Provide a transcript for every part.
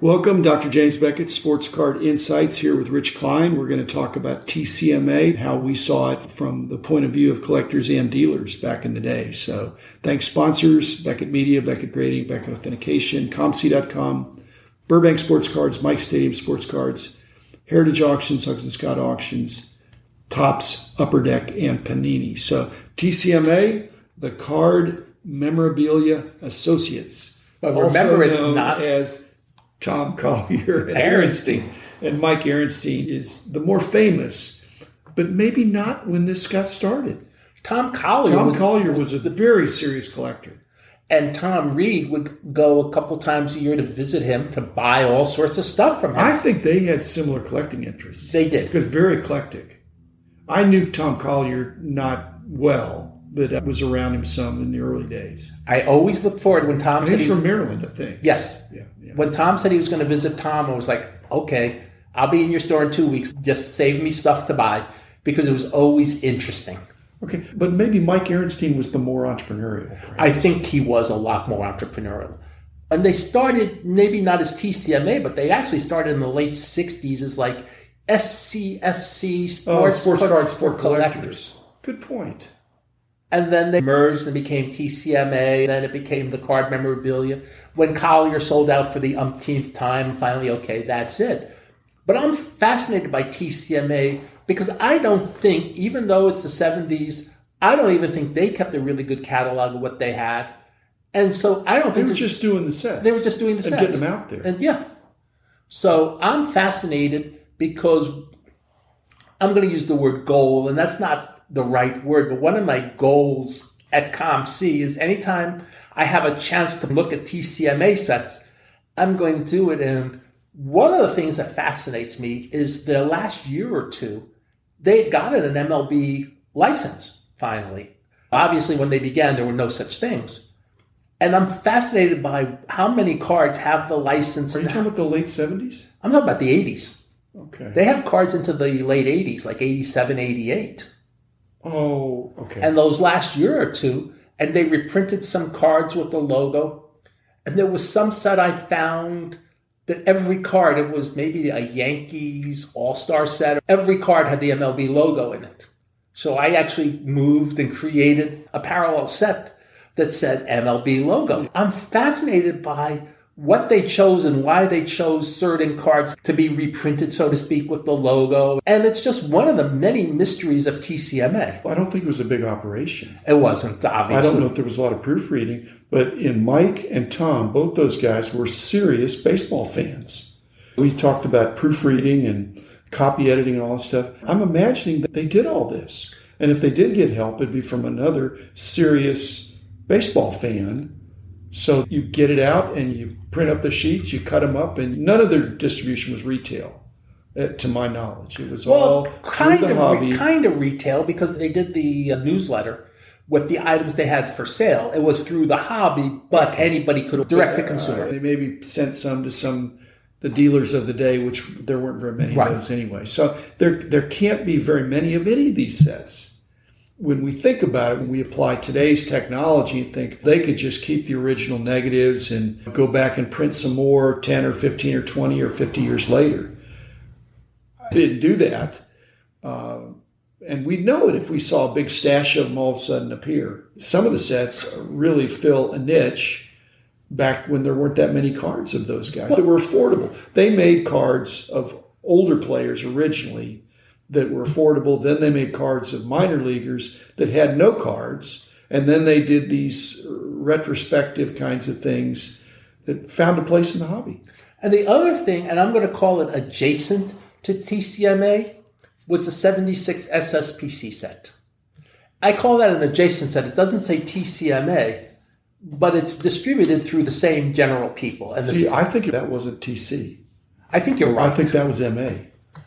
Welcome, Dr. James Beckett, Sports Card Insights here with Rich Klein. We're going to talk about TCMA, how we saw it from the point of view of collectors and dealers back in the day. So thanks sponsors, Beckett Media, Beckett Grading, Beckett Authentication, ComC.com, Burbank Sports Cards, Mike Stadium Sports Cards, Heritage Auctions, Huggins & Scott Auctions, Topps, Upper Deck, and Panini. So TCMA, the Card Memorabilia Associates. But remember, it's known not as Tom Collier and Aaronstein. And Mike Aaronstein is the more famous, but maybe not when this got started. Tom Collier was a very serious collector. And Tom Reed would go a couple times a year to visit him to buy all sorts of stuff from him. I think they had similar collecting interests. They did. Because very eclectic. I knew Tom Collier not well, but I was around him some in the early days. I always look forward when Tom said he's from Maryland, I think. Yes. Yeah. When Tom said he was going to visit Tom, I was like, okay, I'll be in your store in 2 weeks. Just save me stuff to buy, because it was always interesting. Okay, but maybe Mike Aaronstein was the more entrepreneurial. Perhaps. I think he was a lot more entrepreneurial. And they started, maybe not as TCMA, but they actually started in the late 60s as like SCFC, Sports Cards for Collectors. Good point. And then they merged and became TCMA. Then it became the Card Memorabilia. When Collier sold out for the umpteenth time, finally, okay, that's it. But I'm fascinated by TCMA because I don't think, even though it's the 70s, I don't even think they kept a really good catalog of what they had. And so I don't think... They were just doing the sets. They were just doing the sets. And getting them out there. And yeah. So I'm fascinated because I'm going to use the word goal, and that's not the right word, but one of my goals at ComC is anytime I have a chance to look at TCMA sets, I'm going to do it. And one of the things that fascinates me is the last year or two, they had gotten an MLB license, finally. Obviously, when they began, there were no such things. And I'm fascinated by how many cards have the license. Are you talking about the late 70s? I'm talking about the 80s. Okay. They have cards into the late 80s, like 87, 88. Oh, okay. And those last year or two, and they reprinted some cards with the logo. And there was some set I found that every card, it was maybe a Yankees All-Star set. Every card had the MLB logo in it. So I actually moved and created a parallel set that said MLB logo. I'm fascinated by what they chose and why they chose certain cards to be reprinted, so to speak, with the logo. And it's just one of the many mysteries of TCMA. I don't think it was a big operation. It wasn't, obviously. I don't know if there was a lot of proofreading, but in Mike and Tom, both those guys were serious baseball fans. We talked about proofreading and copy editing and all that stuff. I'm imagining that they did all this. And if they did get help, it'd be from another serious baseball fan. So you get it out and you print up the sheets, you cut them up, and none of their distribution was retail, to my knowledge. It was all kind through the hobby. Kind of retail, because they did the newsletter with the items they had for sale. It was through the hobby, but anybody could direct to consumer. They maybe sent some to the dealers of the day, which there weren't very many of those anyway. So there can't be very many of any of these sets. When we think about it, when we apply today's technology and think they could just keep the original negatives and go back and print some more 10 or 15 or 20 or 50 years later. They didn't do that. And we'd know it if we saw a big stash of them all of a sudden appear. Some of the sets really fill a niche back when there weren't that many cards of those guys that were affordable. They made cards of older players originally that were affordable. Then they made cards of minor leaguers that had no cards. And then they did these retrospective kinds of things that found a place in the hobby. And the other thing, and I'm going to call it adjacent to TCMA, was the 76 SSPC set. I call that an adjacent set. It doesn't say TCMA, but it's distributed through the same general people. And see, I think that wasn't TC. I think you're right. I think that was MA.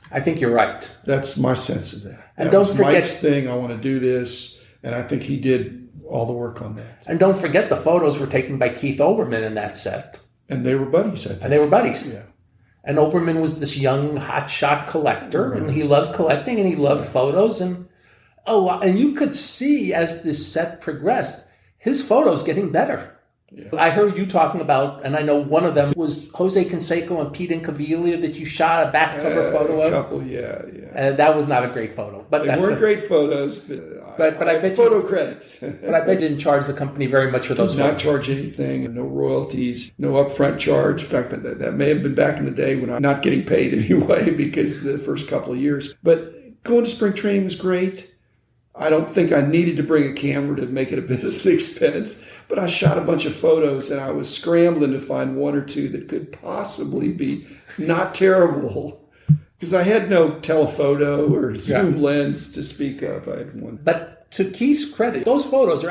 I think you're right. That's my sense of that. And that don't was forget Mike's thing. I want to do this, and I think he did all the work on that. And don't forget the photos were taken by Keith Olbermann in that set. And they were buddies, I think. And they were buddies. Yeah. And Olbermann was this young hotshot collector, and he loved collecting, and he loved photos, and you could see as this set progressed, his photos getting better. Yeah. I heard you talking about, and I know one of them was Jose Canseco and Pete Incaviglia that you shot a back cover photo of. A couple, yeah. And that was not a great photo. But they weren't great photos, but I bet photo credits. But I bet you didn't charge the company very much for those photos. Not charge anything, no royalties, no upfront charge. In fact, that may have been back in the day when I'm not getting paid anyway because the first couple of years. But going to spring training was great. I don't think I needed to bring a camera to make it a business expense, but I shot a bunch of photos and I was scrambling to find one or two that could possibly be not terrible because I had no telephoto or zoom lens to speak of. I had one. But to Keith's credit, those photos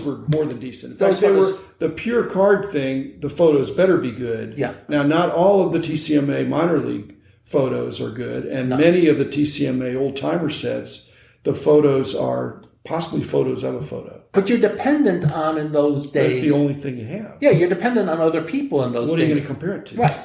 were more than decent. In fact, they were the pure card thing. The photos better be good. Yeah. Now, not all of the TCMA minor league photos are good, and many of the TCMA old timer sets, the photos are possibly photos of a photo. But you're dependent on, in those days... That's the only thing you have. Yeah, you're dependent on other people in those days. What are you going to compare it to? Right.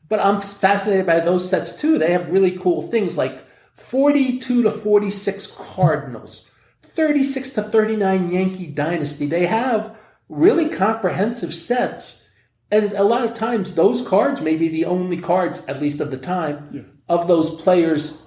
But I'm fascinated by those sets, too. They have really cool things like 42 to 46 Cardinals, 36 to 39 Yankee Dynasty. They have really comprehensive sets. And a lot of times, those cards may be the only cards, at least of the time, of those players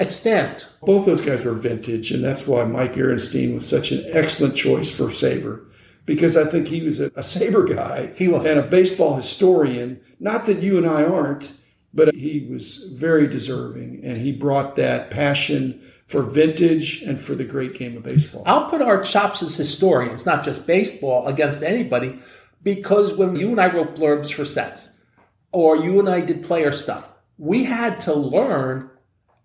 extant. Both those guys were vintage, and that's why Mike Ehrenstein was such an excellent choice for Sabre, because I think he was a Sabre guy and a baseball historian. Not that you and I aren't, but he was very deserving, and he brought that passion for vintage and for the great game of baseball. I'll put our chops as historians, not just baseball, against anybody, because when you and I wrote blurbs for sets, or you and I did player stuff, we had to learn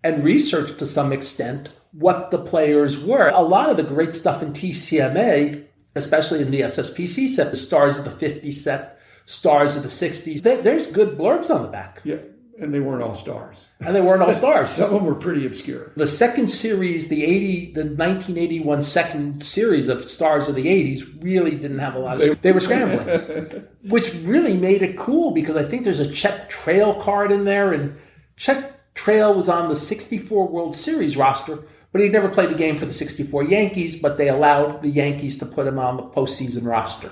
and research to some extent what the players were. A lot of the great stuff in TCMA, especially in the SSPC set, the Stars of the 50s set, Stars of the 60s, there's good blurbs on the back. Yeah, and they weren't all stars. And they weren't all stars. Some of them were pretty obscure. The second series, the 1981 second series of Stars of the 80s really didn't have a lot of... They were scrambling, which really made it cool because I think there's a Chet Trail card in there, and Chet Trail was on the 64 World Series roster, but he never played a game for the 64 Yankees, but they allowed the Yankees to put him on the postseason roster.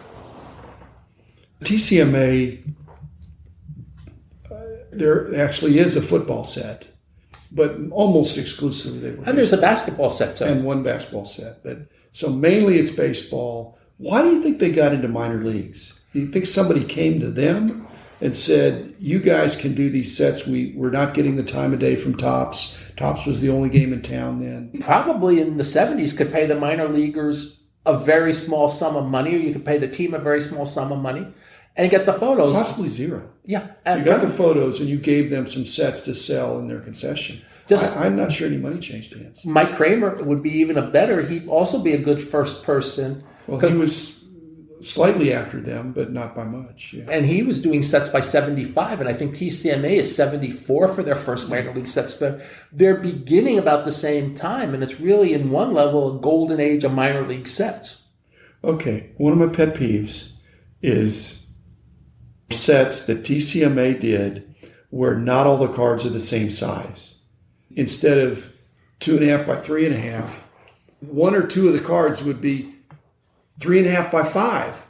TCMA, there actually is a football set, but almost exclusively they were. And there's a basketball set, too. And one basketball set. So mainly it's baseball. Why do you think they got into minor leagues? Do you think somebody came to them and said, you guys can do these sets. We're not getting the time of day from Topps. Topps was the only game in town then. Probably in the 70s could pay the minor leaguers a very small sum of money, or you could pay the team a very small sum of money and get the photos. Possibly zero. Yeah. You got the photos and you gave them some sets to sell in their concession. I'm not sure any money changed hands. Mike Kramer would be even a better. He'd also be a good first person. Well, he was slightly after them, but not by much. Yeah. And he was doing sets by 75, and I think TCMA is 74 for their first minor league sets. They're beginning about the same time, and it's really, in one level, a golden age of minor league sets. Okay, one of my pet peeves is sets that TCMA did where not all the cards are the same size. Instead of 2.5 by 3.5, one or two of the cards would be 3.5 by 5.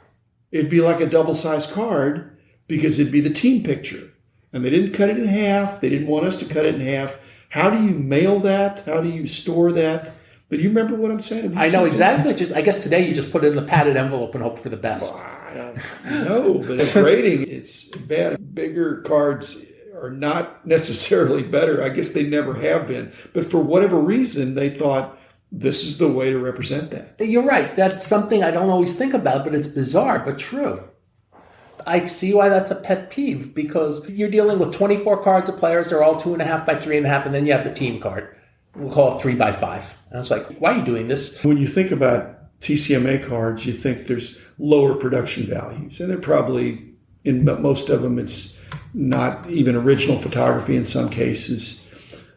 It'd be like a double-sized card because it'd be the team picture. And they didn't cut it in half. They didn't want us to cut it in half. How do you mail that? How do you store that? But you remember what I'm saying? I know exactly. I guess today you just put it in the padded envelope and hope for the best. Well, I don't know, but it's grading. It's bad. Bigger cards are not necessarily better. I guess they never have been. But for whatever reason, they thought, this is the way to represent that. You're right. That's something I don't always think about, but it's bizarre, but true. I see why that's a pet peeve, because you're dealing with 24 cards of players. They're all 2.5 by 3.5, and then you have the team card. We'll call it 3 by 5. And it's like, why are you doing this? When you think about TCMA cards, you think there's lower production values. And they're probably, in most of them, it's not even original photography in some cases.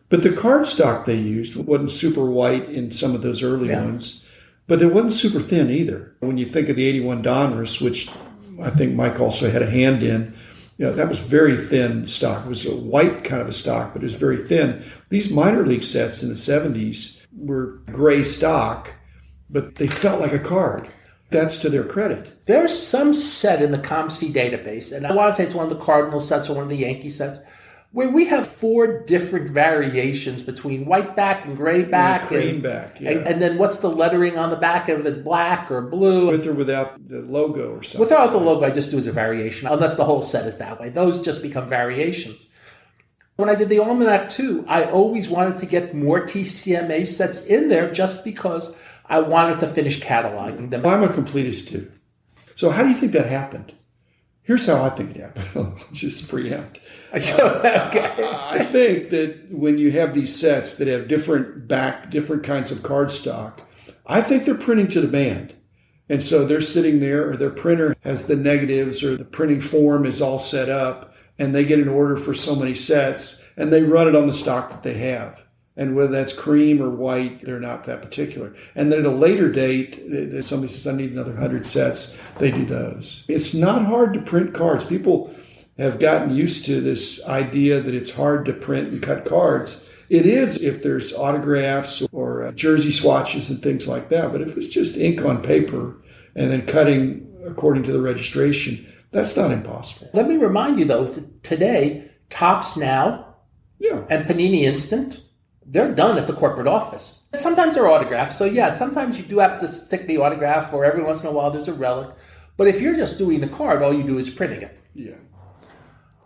But the cardstock they used wasn't super white in some of those early ones, but it wasn't super thin either. When you think of the 81 Donruss, which I think Mike also had a hand in, that was very thin stock. It was a white kind of a stock, but it was very thin. These minor league sets in the 70s were gray stock, but they felt like a card. That's to their credit. There's some set in the COMC database, and I want to say it's one of the Cardinal sets or one of the Yankee sets, where we have 4 different variations between white back and gray back. And cream back, yeah. And then what's the lettering on the back, if it's black or blue. With or without the logo or something. Without the logo, I just do as a variation, unless the whole set is that way. Those just become variations. When I did the Almanac 2, I always wanted to get more TCMA sets in there just because I wanted to finish cataloging them. I'm a completist too. So how do you think that happened? Here's how I think it happened. I'll just preempt. I think that when you have these sets that have different kinds of cardstock, I think they're printing to demand. And so they're sitting there, or their printer has the negatives, or the printing form is all set up, and they get an order for so many sets, and they run it on the stock that they have. And whether that's cream or white, they're not that particular. And then at a later date, somebody says, I need another 100 sets. They do those. It's not hard to print cards. People have gotten used to this idea that it's hard to print and cut cards. It is if there's autographs or jersey swatches and things like that. But if it's just ink on paper and then cutting according to the registration, that's not impossible. Let me remind you, though, today, Topps Now and Panini Instant, they're done at the corporate office. Sometimes they're autographs. So, yeah, sometimes you do have to stick the autograph, or every once in a while there's a relic. But if you're just doing the card, all you do is printing it. Yeah.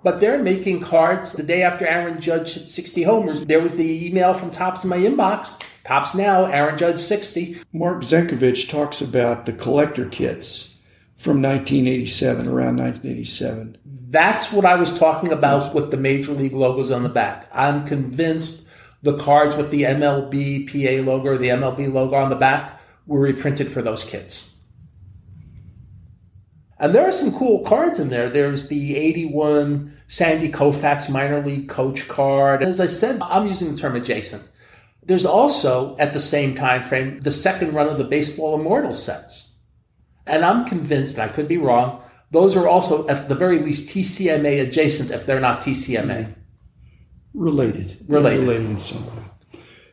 But they're making cards. The day after Aaron Judge hit 60 homers, there was the email from Topps in my inbox. Topps Now, Aaron Judge 60. Mark Zenkovich talks about the collector kits from 1987, around 1987. That's what I was talking about with the Major League logos on the back. I'm convinced the cards with the MLB PA logo or the MLB logo on the back were reprinted for those kits. And there are some cool cards in there. There's the 81 Sandy Koufax minor league coach card. As I said, I'm using the term adjacent. There's also, at the same time frame, the second run of the Baseball Immortals sets. And I'm convinced, and I could be wrong, those are also, at the very least, TCMA adjacent if they're not TCMA. Related in some way.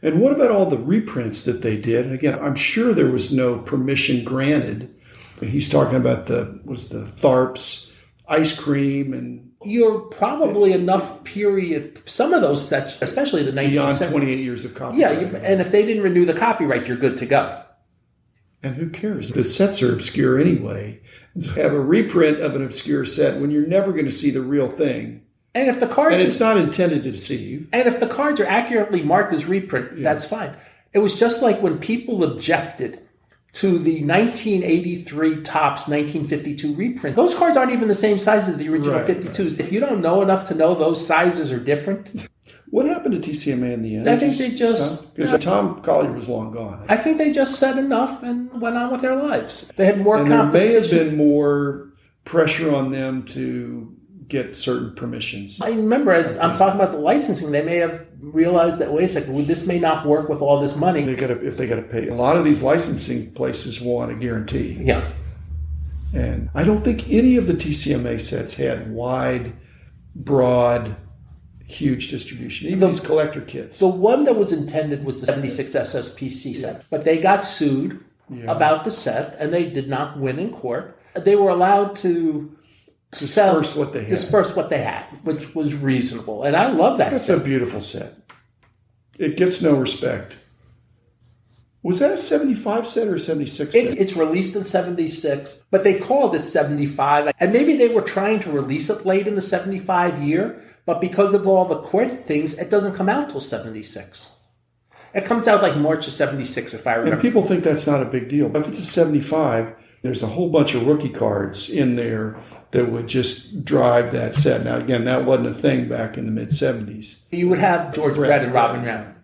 And what about all the reprints that they did? And again, I'm sure there was no permission granted. He's talking about the Tharps ice cream, and you're probably enough period. Some of those sets, especially the 1970s, beyond 28 years of copyright. Yeah, and if they didn't renew the copyright, you're good to go. And who cares? The sets are obscure anyway. So have a reprint of an obscure set when you're never going to see the real thing. And if the cards, and it's not intended to deceive. And if the cards are accurately marked as reprint, that's fine. It was just like when people objected to the 1983 Topps 1952 reprint. Those cards aren't even the same size as the original 52s. Right. If you don't know enough to know those sizes are different. What happened to TCMA in the end? I think they just... Because Tom Collier was long gone. I think they just said enough and went on with their lives. They had more competition. There may have been more pressure on them to get certain permissions. I remember, as I'm talking about the licensing, they may have realized that, wait a second, this may not work with all this money. If they got to pay. A lot of these licensing places want a guarantee. Yeah. And I don't think any of the TCMA sets had wide, broad, huge distribution. Even these collector kits. The one that was intended was the 76 SSPC set. But they got sued about the set, and they did not win in court. They were allowed to disperse what they had, which was reasonable. And I love that set. That's a beautiful set. It gets no respect. Was that a 75 set or a 76 set? It's released in 76, but they called it 75. And maybe they were trying to release it late in the 75 year, but because of all the court things, it doesn't come out till 76. It comes out like March of 76, if I remember. And people think that's not a big deal. But if it's a 75, there's a whole bunch of rookie cards in there that would just drive that set. Now, again, that wasn't a thing back in the mid-70s. You would have George Brett and Robin Round.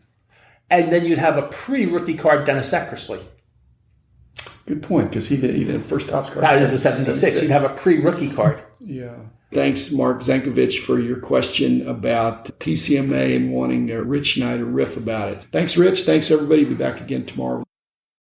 And then you'd have a pre-rookie card, Dennis Eckersley. Good point, because he did first Topps card. That is a 76. You'd have a pre-rookie card. Yeah. Thanks, Mark Zenkovich, for your question about TCMA and wanting Rich and I to riff about it. Thanks, Rich. Thanks, everybody. Be back again tomorrow.